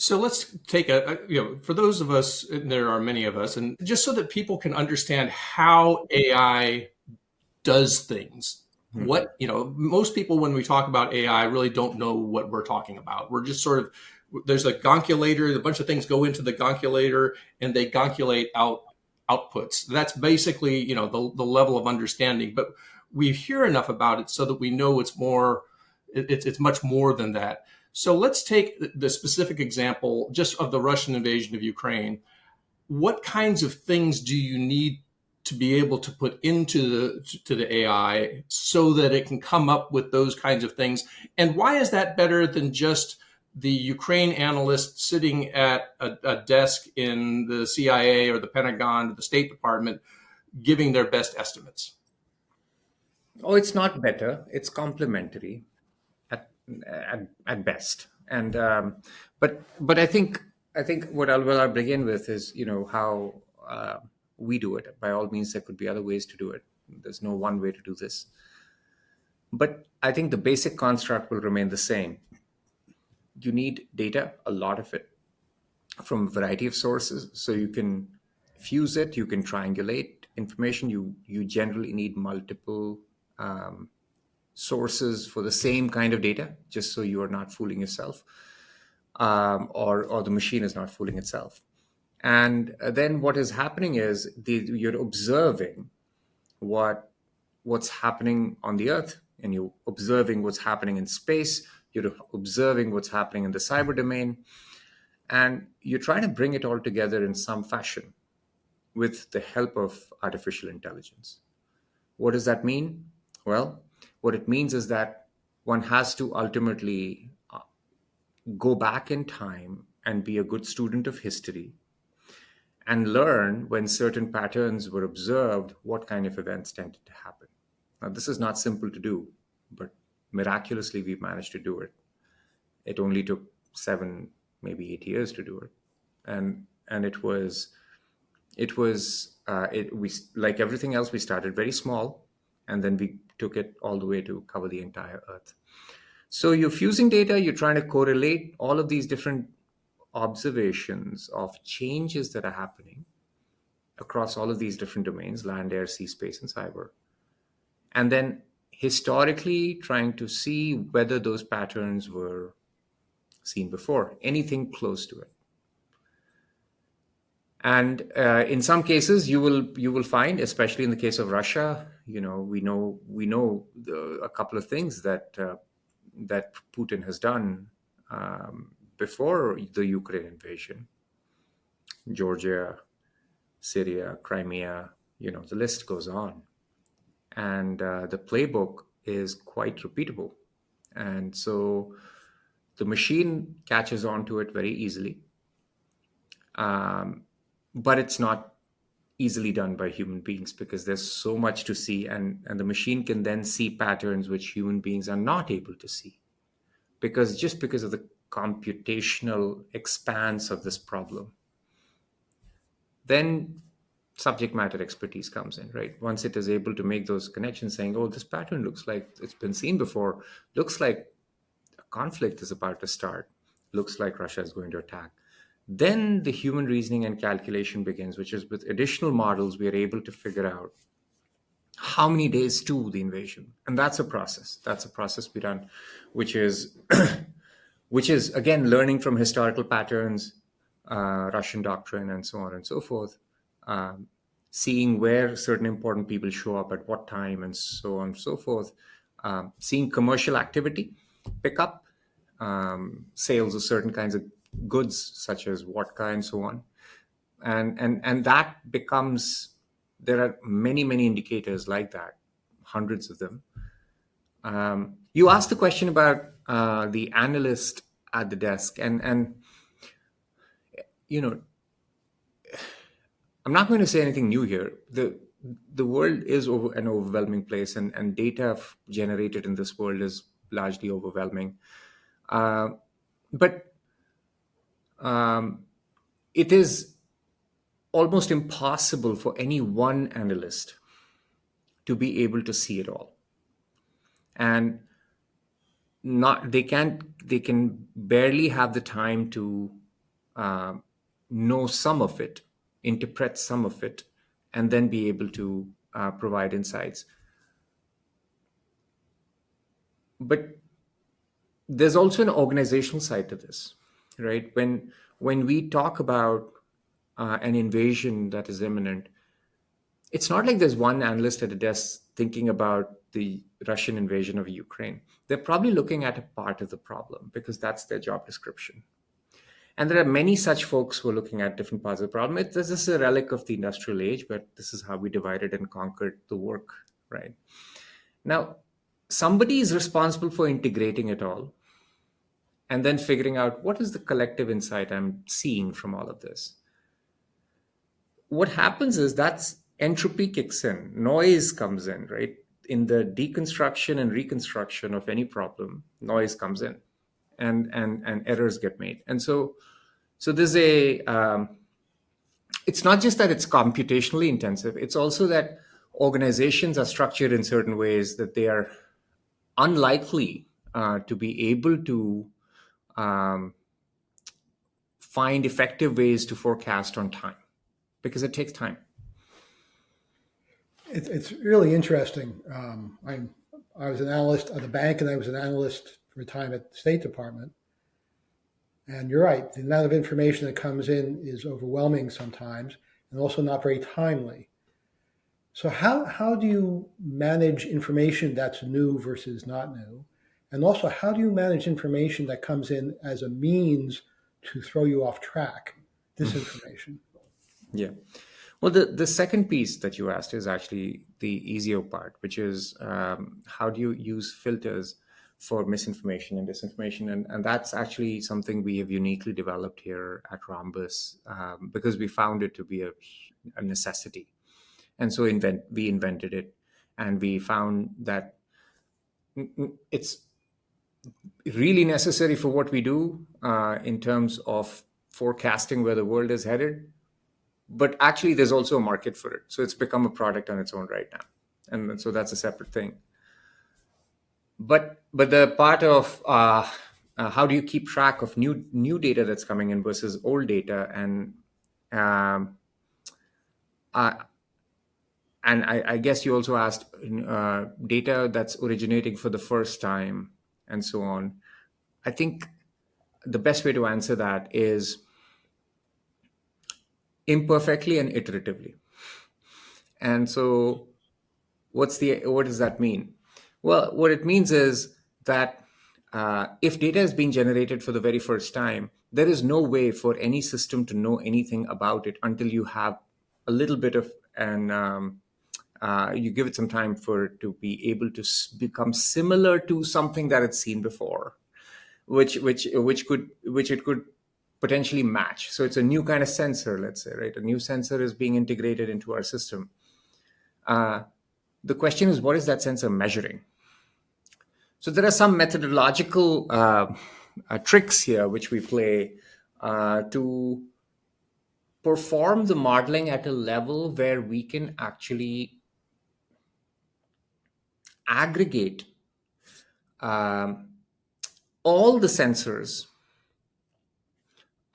So let's take for those of us, and there are many of us, and just so that people can understand how AI does things. Mhm. Most people, when we talk about AI, really don't know what we're talking about. We're just sort of, there's a gonculator, a bunch of things go into the gonculator and they gonculate out outputs. That's basically, the level of understanding. But we hear enough about it so that we know it's much more than that. So let's take the specific example just of the Russian invasion of Ukraine. What kinds of things do you need to be able to put into the AI so that it can come up with those kinds of things? And why is that better than just the Ukraine analyst sitting at a desk in the CIA or the Pentagon or the State Department giving their best estimates? Oh, it's not better. It's complementary at best. And but I think what I'll begin with is how we do it. By all means, there could be other ways to do it. There's no one way to do this. But I think the basic construct will remain the same. You need data, a lot of it, from a variety of sources, so you can fuse it, you can triangulate information. You generally need multiple um, sources for the same kind of data, just so you are not fooling yourself, or the machine is not fooling itself. And then what is happening is you're observing what what's happening on the earth, and you're observing what's happening in space, you're observing what's happening in the cyber domain, and you're trying to bring it all together in some fashion with the help of artificial intelligence. What does that mean? Well, what it means is that one has to ultimately go back in time and be a good student of history and learn, when certain patterns were observed, what kind of events tended to happen. Now, this is not simple to do, but miraculously we've managed to do it. It only took 7, maybe 8 years to do it. And it we, like everything else, we started very small, and then we took it all the way to cover the entire earth. So you're fusing data, you're trying to correlate all of these different observations of changes that are happening across all of these different domains: land, air, sea, space, and cyber. And then historically trying to see whether those patterns were seen before, anything close to it. And in some cases, you will find, especially in the case of Russia, a couple of things that Putin has done before the Ukraine invasion: Georgia, Syria, Crimea. The list goes on, and the playbook is quite repeatable. And so the machine catches on to it very easily, but it's not easily done by human beings because there's so much to see, and the machine can then see patterns which human beings are not able to see, because of the computational expanse of this problem. Then subject matter expertise comes in, right? Once it is able to make those connections, saying, oh, this pattern looks like it's been seen before, looks like a conflict is about to start, looks like Russia is going to attack. Then the human reasoning and calculation begins, which is, with additional models, we are able to figure out how many days to the invasion. And that's a process. That's a process we run, which is which is again learning from historical patterns, Russian doctrine, and so on and so forth, um, seeing where certain important people show up at what time, and so on and so forth, seeing commercial activity pick up, sales of certain kinds of goods such as vodka and so on, and that becomes, there are many many indicators like that, hundreds of them. You asked the question about the analyst at the desk, and you know I'm not going to say anything new here. The world is an overwhelming place, and data generated in this world is largely overwhelming. Uh, but um, it is almost impossible for any one analyst to be able to see it all, and not they can barely have the time to know some of it, interpret some of it, and then be able to provide insights. But there's also an organizational side to this, right? When we talk about an invasion that is imminent, it's not like there's one analyst at a desk thinking about the Russian invasion of Ukraine. They're probably looking at a part of the problem because that's their job description. And there are many such folks who are looking at different parts of the problem. This is a relic of the industrial age, but this is how we divided and conquered the work, right? Now, somebody is responsible for integrating it all and then figuring out what is the collective insight I'm seeing from all of this. What happens is that's entropy kicks in, noise comes in, right? In the deconstruction and reconstruction of any problem, noise comes in, and errors get made. And so there's it's not just that it's computationally intensive, it's also that organizations are structured in certain ways that they are unlikely to be able to um, find effective ways to forecast on time because it takes time. It's really interesting. I was an analyst at the bank, and I was an analyst for a time at the State Department. And you're right, the amount of information that comes in is overwhelming sometimes, and also not very timely. So how do you manage information that's new versus not new? And also, how do you manage information that comes in as a means to throw you off track, disinformation? Yeah. Well, the second piece that you asked is actually the easier part, which is how do you use filters for misinformation and disinformation? And that's actually something we have uniquely developed here at Rhombus because we found it to be a necessity. And so we invented it, and we found that it's really necessary for what we do in terms of forecasting where the world is headed. But actually, there's also a market for it. So it's become a product on its own right now. And so that's a separate thing. But the part of how do you keep track of new data that's coming in versus old data, and I guess you also asked data that's originating for the first time and so on. I think the best way to answer that is imperfectly and iteratively. And so what does that mean? Well, what it means is that if data is being generated for the very first time, there is no way for any system to know anything about it until you have a little bit of you give it some time for it to be able to become similar to something that it's seen before, which it could potentially match. So it's a new kind of sensor, let's say, right? A new sensor is being integrated into our system. The question is, what is that sensor measuring? So there are some methodological tricks here which we play to perform the modeling at a level where we can actually aggregate all the sensors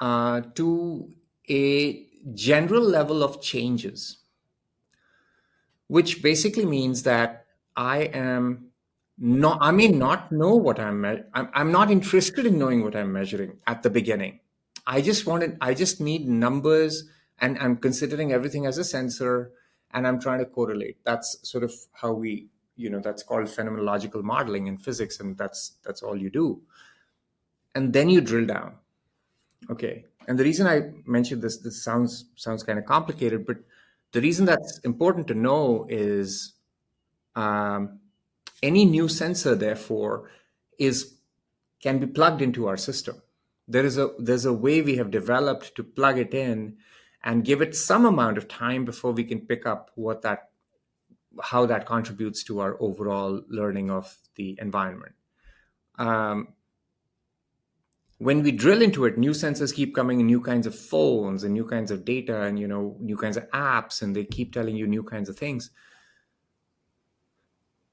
to a general level of changes, which basically means that I may not know what I'm not interested in knowing what I'm measuring at the beginning. I just need numbers, and I'm considering everything as a sensor, and I'm trying to correlate. That's sort of how that's called phenomenological modeling in physics, and that's all you do. And then you drill down. Okay. And the reason I mentioned this sounds kind of complicated, but the reason that's important to know is any new sensor, therefore, can be plugged into our system. There's a way we have developed to plug it in and give it some amount of time before we can pick up how that contributes to our overall learning of the environment. When we drill into it, new sensors keep coming in, new kinds of phones and new kinds of data and new kinds of apps, and they keep telling you new kinds of things.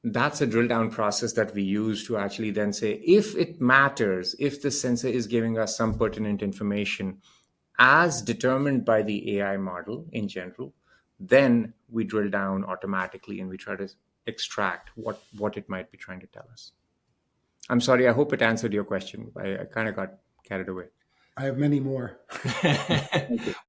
That's a drill down process that we use to actually then say, if it matters, if the sensor is giving us some pertinent information, as determined by the AI model in general, then we drill down automatically and we try to extract what it might be trying to tell us. I'm sorry, I hope it answered your question. I kind of got carried away. I have many more.